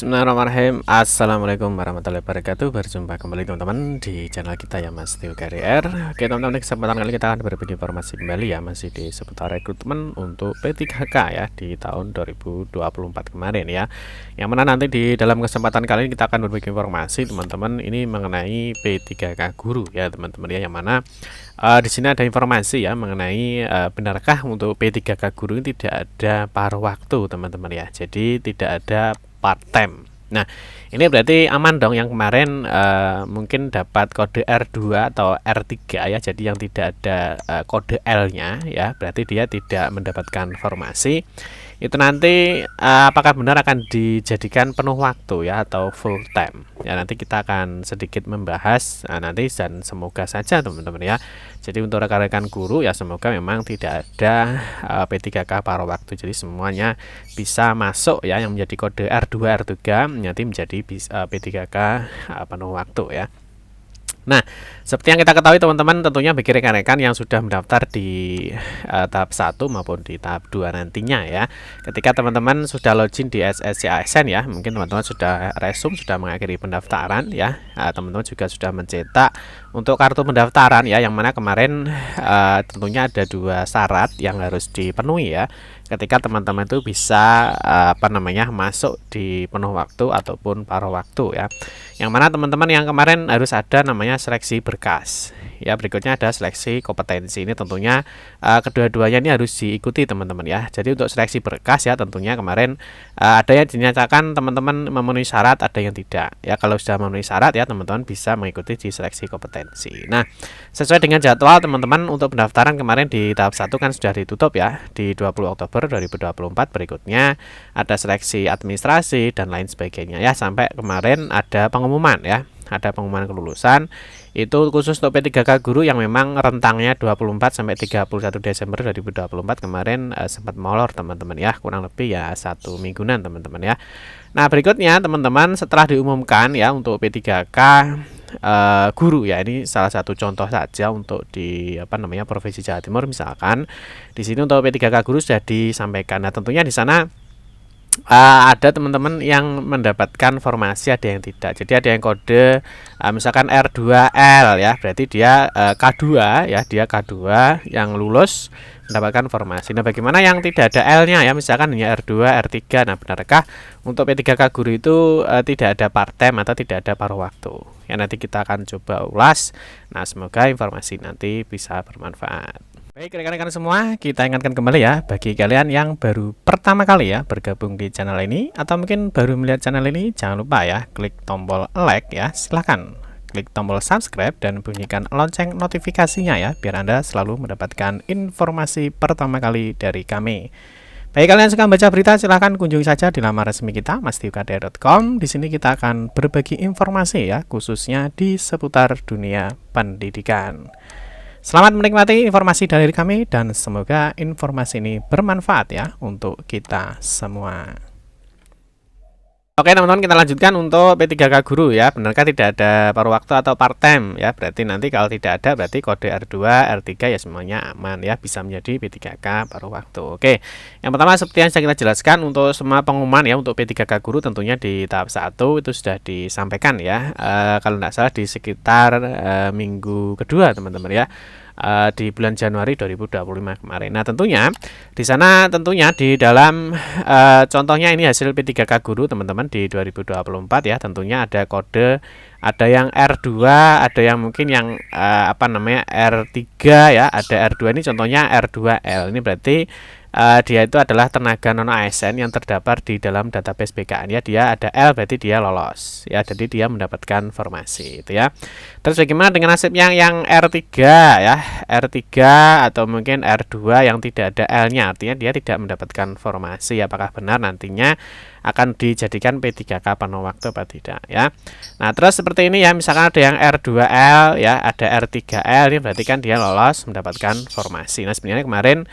Bismillahirrahmanirrahim. Assalamualaikum warahmatullahi wabarakatuh. Berjumpa kembali teman-teman di channel kita ya, Mas Tio KRR. Oke teman-teman, di kesempatan kali kita akan berbagi informasi kembali ya, masih di seputar rekrutmen untuk P3K ya di tahun 2024 kemarin ya. Yang mana nanti di dalam kesempatan kali ini kita akan berbagi informasi teman-teman ini mengenai P3K guru ya teman-teman ya, yang mana di sini ada informasi ya mengenai benarkah untuk P3K guru ini tidak ada paruh waktu teman-teman ya. Jadi tidak ada part time. Nah, ini berarti aman dong yang kemarin mungkin dapat kode R2 atau R3 ya. Jadi yang tidak ada kode L-nya ya, berarti dia tidak mendapatkan formasi. Itu nanti apakah benar akan dijadikan penuh waktu ya atau full time. Ya, nanti kita akan sedikit membahas nanti, dan semoga saja teman-teman ya. Jadi untuk rekan-rekan guru ya, semoga memang tidak ada P3K paruh waktu. Jadi semuanya bisa masuk ya, yang menjadi kode R2 R3 nanti menjadi P3K penuh waktu ya. Nah, seperti yang kita ketahui teman-teman, tentunya bagi rekan-rekan yang sudah mendaftar di tahap 1 maupun di tahap 2 nantinya ya, ketika teman-teman sudah login di SSC ASN ya, mungkin teman-teman sudah resume, sudah mengakhiri pendaftaran ya, teman-teman juga sudah mencetak untuk kartu pendaftaran ya, yang mana kemarin tentunya ada 2 syarat yang harus dipenuhi ya, ketika teman-teman itu bisa masuk di penuh waktu ataupun paruh waktu ya. Yang mana teman-teman yang kemarin harus ada namanya seleksi berkas ya, berikutnya ada seleksi kompetensi. Ini tentunya kedua-duanya ini harus diikuti teman-teman ya. Jadi untuk seleksi berkas ya, tentunya kemarin ada yang dinyatakan teman-teman memenuhi syarat, ada yang tidak ya. Kalau sudah memenuhi syarat ya, teman-teman bisa mengikuti di seleksi kompetensi. Nah, sesuai dengan jadwal teman-teman, untuk pendaftaran kemarin di tahap 1 kan sudah ditutup ya di 20 Oktober 2024. Berikutnya ada seleksi administrasi dan lain sebagainya ya, sampai kemarin ada pengumuman ya, ada pengumuman kelulusan itu khusus untuk P3K guru yang memang rentangnya 24 sampai 31 Desember 2024 kemarin sempat molor teman-teman ya, kurang lebih ya 1 mingguan teman-teman ya. Nah, berikutnya teman-teman, setelah diumumkan ya untuk P3K guru ya, ini salah satu contoh saja untuk di Provinsi Jawa Timur. Misalkan di sini untuk P3K guru sudah disampaikan. Nah, tentunya di sana ada teman-teman yang mendapatkan formasi, ada yang tidak. Jadi ada yang kode misalkan R2L ya, berarti dia K2 ya, dia K2 yang lulus mendapatkan formasi. Nah, bagaimana yang tidak ada L-nya ya, misalkan hanya R2, R3. Nah, benarkah untuk P3K guru itu tidak ada part time atau tidak ada paruh waktu? Ya, nanti kita akan coba ulas. Nah, semoga informasi nanti bisa bermanfaat. Baik rekan-rekan semua, kita ingatkan kembali ya, bagi kalian yang baru pertama kali ya bergabung di channel ini, atau mungkin baru melihat channel ini, jangan lupa ya klik tombol like ya, silahkan klik tombol subscribe dan bunyikan lonceng notifikasinya ya, biar Anda selalu mendapatkan informasi pertama kali dari kami. Bagi kalian yang suka baca berita, silahkan kunjungi saja di laman resmi kita mastiukdr.com. Di sini kita akan berbagi informasi ya, khususnya di seputar dunia pendidikan. Selamat menikmati informasi dari kami, dan semoga informasi ini bermanfaat ya untuk kita semua. Oke teman-teman, kita lanjutkan untuk P3K guru ya. Benarkah tidak ada paruh waktu atau part time ya? Berarti nanti kalau tidak ada, berarti kode R2, R3 ya semuanya aman ya, bisa menjadi P3K paruh waktu. Oke, yang pertama seperti yang saya kita jelaskan, untuk semua pengumuman ya untuk P3K guru tentunya di tahap 1 itu sudah disampaikan ya, kalau tidak salah di sekitar minggu kedua teman-teman ya, di bulan Januari 2025 kemarin. Nah, tentunya di sana tentunya di dalam contohnya ini hasil P3K guru teman-teman di 2024 ya, tentunya ada kode, ada yang R2, ada yang mungkin yang R3 ya, ada R2, ini contohnya R2L. Ini berarti dia itu adalah tenaga non ASN yang terdapat di dalam database BKN ya, dia ada L berarti dia lolos ya, jadi dia mendapatkan formasi itu ya. Terus bagaimana dengan nasib yang R3 ya, R3 atau mungkin R2 yang tidak ada L-nya, artinya dia tidak mendapatkan formasi. Apakah benar nantinya akan dijadikan P3K penuh waktu apa tidak ya? Nah, terus seperti ini ya, misalkan ada yang R2L ya, ada R3L, ini berarti kan dia lolos mendapatkan formasi. Nah, sebenarnya kemarin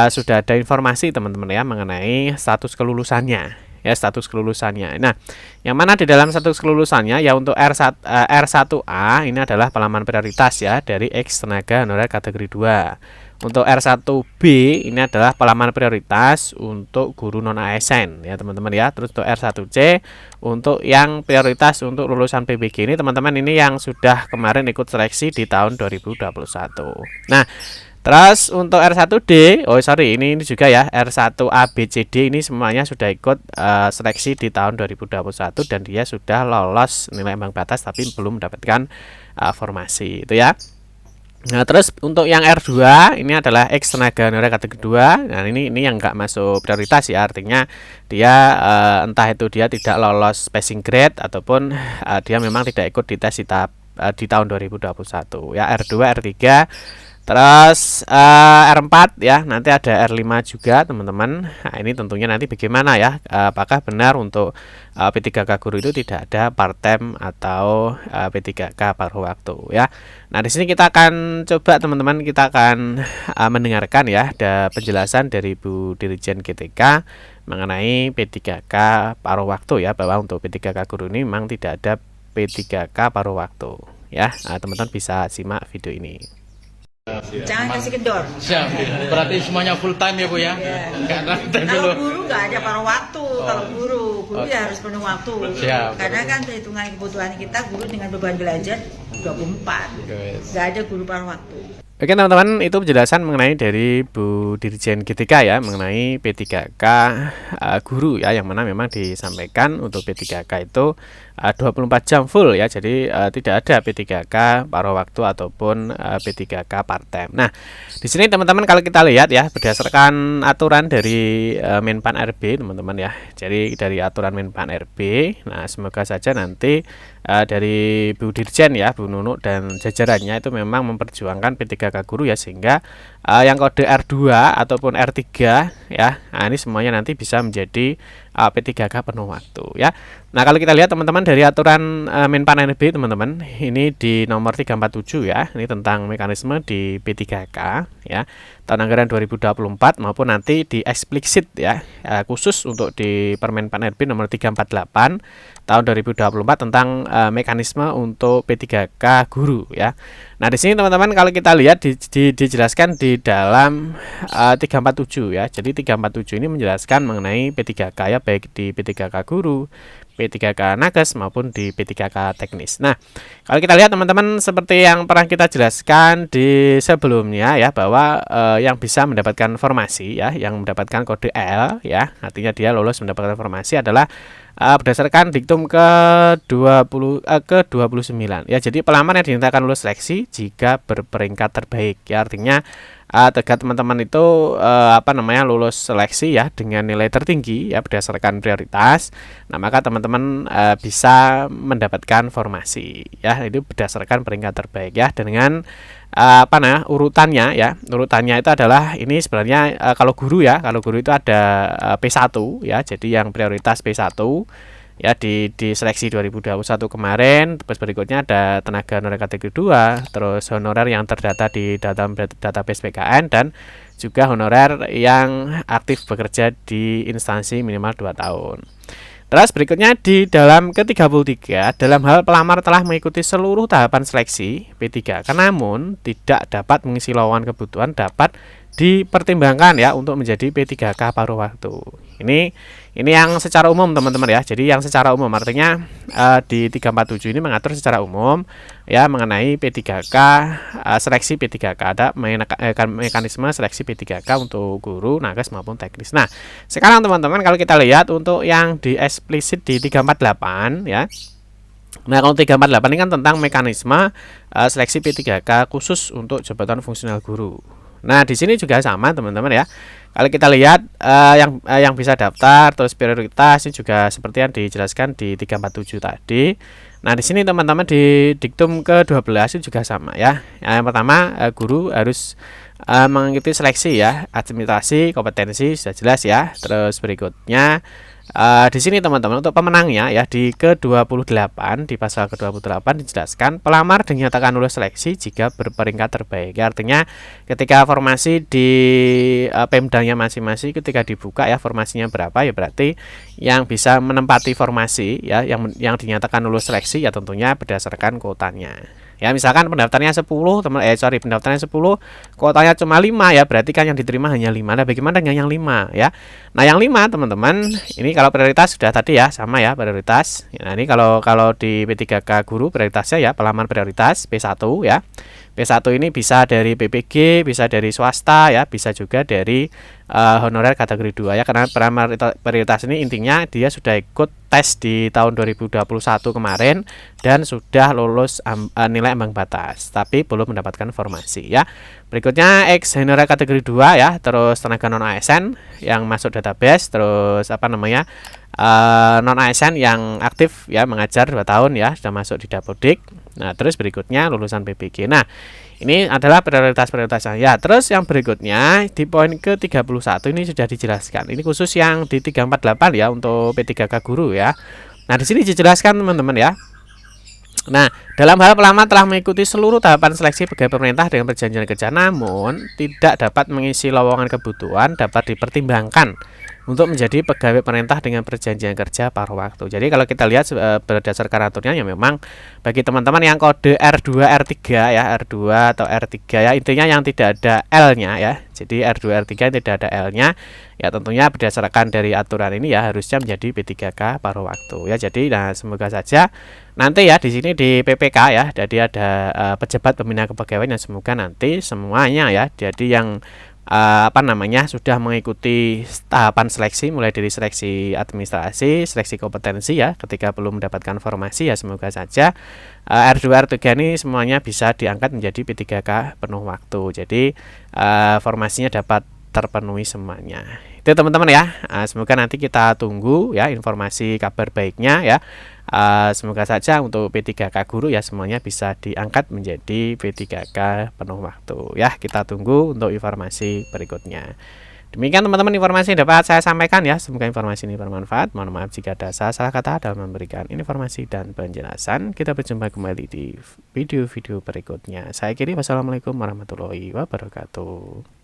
sudah ada informasi teman-teman ya mengenai status kelulusannya ya status kelulusannya. Nah, yang mana di dalam status kelulusannya ya untuk R1A ini adalah pelamar prioritas ya dari X tenaga honorer kategori 2. Untuk R1B ini adalah pelamar prioritas untuk guru non ASN ya teman-teman ya. Terus untuk R1C untuk yang prioritas untuk lulusan PBG ini teman-teman ini yang sudah kemarin ikut seleksi di tahun 2021. Nah, terus untuk R1D, ini juga ya R1ABCD ini semuanya sudah ikut seleksi di tahun 2021 dan dia sudah lolos nilai ambang batas tapi belum mendapatkan formasi itu ya. Nah, terus untuk yang R2 ini adalah X tenaga honorer kategori 2. Nah, ini yang enggak masuk prioritas ya, artinya dia entah itu dia tidak lolos passing grade ataupun dia memang tidak ikut di tes di tahun 2021 ya. R2, R3, terus R4 ya, nanti ada R5 juga teman-teman. Nah, ini tentunya nanti bagaimana ya, apakah benar untuk P3K guru itu tidak ada part time atau P3K paruh waktu ya. Nah, di sini kita akan coba teman-teman, kita akan mendengarkan ya ada penjelasan dari Bu Dirjen GTK mengenai P3K paruh waktu ya, bahwa untuk P3K guru ini memang tidak ada P3K paruh waktu ya. Nah, teman-teman bisa simak video ini. Jangan kasih kendor. Siap. Berarti semuanya full time ya Bu ya? Kalau guru nggak ada paruh waktu. Kalau guru ya harus penuh waktu. Siap. Karena kan perhitungan kebutuhan kita guru dengan beban belajar 24. Nggak ada guru paruh waktu. Oke teman-teman, itu penjelasan mengenai dari Bu Dirjen GTK ya mengenai P3K guru ya, yang mana memang disampaikan untuk P3K itu 24 jam full ya, jadi tidak ada P3K paruh waktu ataupun P3K part time. Nah, di sini teman-teman kalau kita lihat ya berdasarkan aturan dari Menpan RB teman-teman ya, jadi dari aturan Menpan RB, nah semoga saja nanti dari Bu Dirjen ya, Bu Nunuk dan jajarannya itu memang memperjuangkan P3K guru ya, sehingga yang kode R2 ataupun R3 ya, nah ini semuanya nanti bisa menjadi P3K penuh waktu ya. Nah, kalau kita lihat teman-teman dari aturan Menpan RB teman-teman, ini di nomor 347 ya, ini tentang mekanisme di P3K ya tahun anggaran 2024 maupun nanti di eksplisit ya, khusus untuk di Permenpan RB nomor 348 tahun 2024 tentang mekanisme untuk P3K guru ya. Nah, di sini teman-teman kalau kita lihat dijelaskan di dalam 347 ya. Jadi 347 ini menjelaskan mengenai P3K ya, baik di P3K guru, P3K nakes maupun di P3K teknis. Nah, kalau kita lihat teman-teman seperti yang pernah kita jelaskan di sebelumnya ya, bahwa yang bisa mendapatkan formasi ya, yang mendapatkan kode L ya, artinya dia lulus mendapatkan formasi adalah berdasarkan diktum ke-29 ya. Jadi pelamar yang dinyatakan lulus seleksi jika berperingkat terbaik ya, artinya tegak teman-teman itu lulus seleksi ya dengan nilai tertinggi ya berdasarkan prioritas. Nah, maka teman-teman bisa mendapatkan formasi ya, itu berdasarkan peringkat terbaik ya, dengan urutannya ya. Urutannya itu adalah ini sebenarnya kalau guru ya, kalau guru itu ada P1 ya. Jadi yang prioritas P1 ya di seleksi 2021 kemarin. Terus berikutnya ada tenaga honorer kategori 2, terus honorer yang terdata di database PKN, dan juga honorer yang aktif bekerja di instansi minimal 2 tahun. Terus berikutnya di dalam ke-33, dalam hal pelamar telah mengikuti seluruh tahapan seleksi P3K namun tidak dapat mengisi lowongan kebutuhan, dapat dipertimbangkan ya untuk menjadi P3K paruh waktu. Ini yang secara umum teman-teman ya. Jadi yang secara umum artinya di 347 ini mengatur secara umum ya mengenai P3K, seleksi P3K, ada mekanisme seleksi P3K untuk guru, nakes maupun teknis. Nah, sekarang teman-teman kalau kita lihat untuk yang di eksplisit di 348 ya. Nah, kalau 348 ini kan tentang mekanisme seleksi P3K khusus untuk jabatan fungsional guru. Nah, di sini juga sama teman-teman ya. Kalau kita lihat yang bisa daftar terus prioritas ini juga seperti yang dijelaskan di 347 tadi. Nah, di sini teman-teman di diktum ke-12 itu juga sama ya. Yang pertama, guru harus mengikuti seleksi ya, administrasi, kompetensi sudah jelas ya. Terus berikutnya Di sini teman-teman untuk pemenangnya ya di ke-28 di pasal ke-28 dijelaskan pelamar dinyatakan lulus seleksi jika berperingkat terbaik. Ya, artinya ketika formasi di Pemdanya masing-masing ketika dibuka ya formasinya berapa ya berarti yang bisa menempati formasi ya yang dinyatakan lulus seleksi ya tentunya berdasarkan kuotanya. Ya, misalkan pendaftarnya 10, pendaftarnya 10, kuotanya cuma 5 ya, berarti kan yang diterima hanya 5. Nah, bagaimana dengan yang 5 ya? Nah, yang 5 teman-teman, ini kalau prioritas sudah tadi ya, sama ya prioritas. Nah, ini kalau di P3K guru prioritasnya ya pelamar prioritas P1 ya. P1 ini bisa dari PPG, bisa dari swasta ya, bisa juga dari honorer kategori 2 ya, karena pelamar prioritas ini intinya dia sudah ikut tes di tahun 2021 kemarin dan sudah lulus nilai ambang batas tapi belum mendapatkan formasi ya. Berikutnya ex honorer kategori 2 ya, terus tenaga non ASN yang masuk database, terus non ASN yang aktif ya mengajar 2 tahun ya sudah masuk di Dapodik. Nah, terus berikutnya lulusan PPG. Nah, ini adalah prioritas-prioritasnya. Ya, terus yang berikutnya di poin ke-31 ini sudah dijelaskan. Ini khusus yang di 348 ya untuk P3K guru ya. Nah, di sini dijelaskan teman-teman ya. Nah, dalam hal pelamar telah mengikuti seluruh tahapan seleksi pegawai pemerintah dengan perjanjian kerja, namun tidak dapat mengisi lowongan kebutuhan dapat dipertimbangkan untuk menjadi pegawai pemerintah dengan perjanjian kerja paruh waktu. Jadi kalau kita lihat berdasarkan aturannya ya memang bagi teman-teman yang kode R2 R3 ya, R2 atau R3 ya, intinya yang tidak ada L-nya ya. Jadi R2 R3 yang tidak ada L-nya ya tentunya berdasarkan dari aturan ini ya harusnya menjadi P3K paruh waktu ya. Jadi nah semoga saja nanti ya di sini di PPK ya, jadi ada pejabat pembina kepegawaian dan semoga nanti semuanya ya jadi yang sudah mengikuti tahapan seleksi mulai dari seleksi administrasi, seleksi kompetensi ya ketika belum mendapatkan formasi ya semoga saja R2 R3 ini semuanya bisa diangkat menjadi P3K penuh waktu. Jadi formasinya dapat terpenuhi semuanya. Itu teman-teman ya. Semoga nanti kita tunggu ya informasi kabar baiknya ya. Semoga saja untuk P3K guru ya semuanya bisa diangkat menjadi P3K penuh waktu ya. Kita tunggu untuk informasi berikutnya. Demikian teman-teman informasi yang dapat saya sampaikan ya. Semoga informasi ini bermanfaat. Mohon maaf jika ada salah kata dalam memberikan informasi dan penjelasan. Kita berjumpa kembali di video-video berikutnya. Saya kiri, wassalamualaikum warahmatullahi wabarakatuh.